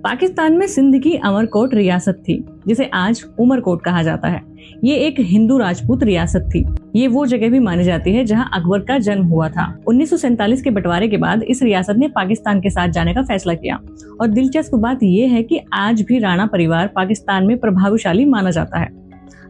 पाकिस्तान में सिंध की अमरकोट रियासत थी, जिसे आज उमरकोट कहा जाता है। ये एक हिंदू राजपूत रियासत थी। ये वो जगह भी मानी जाती है जहां अकबर का जन्म हुआ था। 1947 के बंटवारे के बाद इस रियासत ने पाकिस्तान के साथ जाने का फैसला किया और दिलचस्प बात यह है कि आज भी राणा परिवार पाकिस्तान में प्रभावशाली माना जाता है।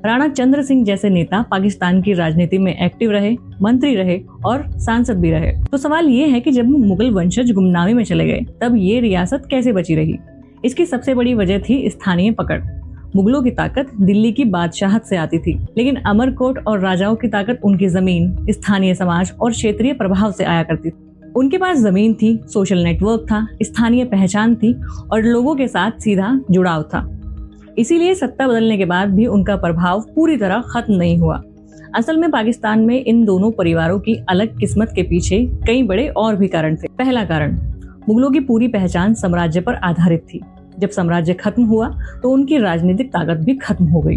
राणा चंद्र सिंह जैसे नेता पाकिस्तान की राजनीति में एक्टिव रहे, मंत्री रहे और सांसद भी रहे। तो सवाल ये है कि जब मुगल वंशज गुमनामी में चले गए तब ये रियासत कैसे बची रही। इसकी सबसे बड़ी वजह थी स्थानीय पकड़। मुगलों की ताकत दिल्ली की बादशाहत से आती थी, लेकिन अमरकोट और राजाओं की ताकत उनकी जमीन, स्थानीय समाज और क्षेत्रीय प्रभाव से आया करती थी। उनके पास जमीन थी, सोशल नेटवर्क था, स्थानीय पहचान थी और लोगों के साथ सीधा जुड़ाव था। इसीलिए सत्ता बदलने के बाद भी उनका प्रभाव पूरी तरह खत्म नहीं हुआ। असल में पाकिस्तान में इन दोनों परिवारों की अलग किस्मत के पीछे कई बड़े और भी कारण थे। पहला कारण, मुगलों की पूरी पहचान साम्राज्य पर आधारित थी। जब साम्राज्य खत्म हुआ तो उनकी राजनीतिक ताकत भी खत्म हो गई।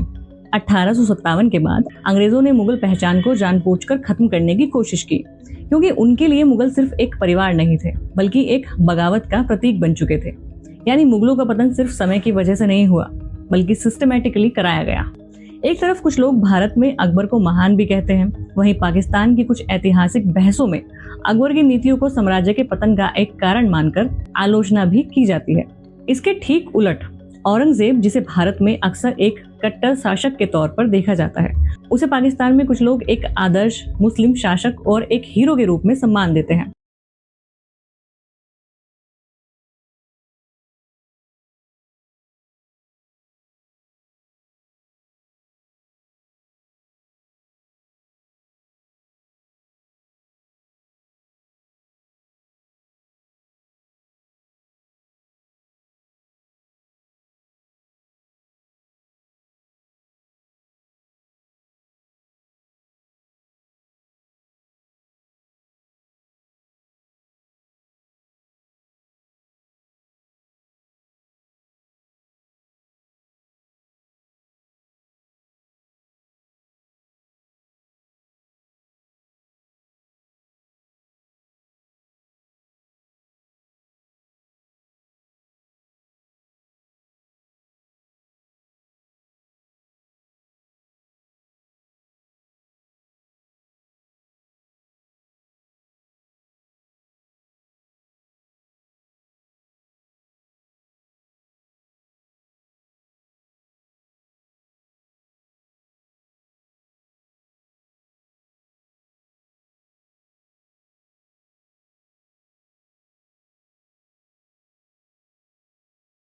1857 के बाद अंग्रेजों ने मुगल पहचान को जानबूझकर खत्म करने की कोशिश की, क्योंकि उनके लिए मुगल सिर्फ एक परिवार नहीं थे, बल्कि एक बगावत का प्रतीक बन चुके थे। यानी मुगलों का पतन सिर्फ समय की वजह से नहीं हुआ, बल्कि सिस्टमैटिकली कराया गया। एक तरफ कुछ लोग भारत में अकबर को महान भी कहते हैं, वहीं पाकिस्तान की कुछ ऐतिहासिक बहसों में अकबर की नीतियों को साम्राज्य के पतन का एक कारण मानकर आलोचना भी की जाती है। इसके ठीक उलट औरंगजेब, जिसे भारत में अक्सर एक कट्टर शासक के तौर पर देखा जाता है, उसे पाकिस्तान में कुछ लोग एक आदर्श मुस्लिम शासक और एक हीरो के रूप में सम्मान देते हैं।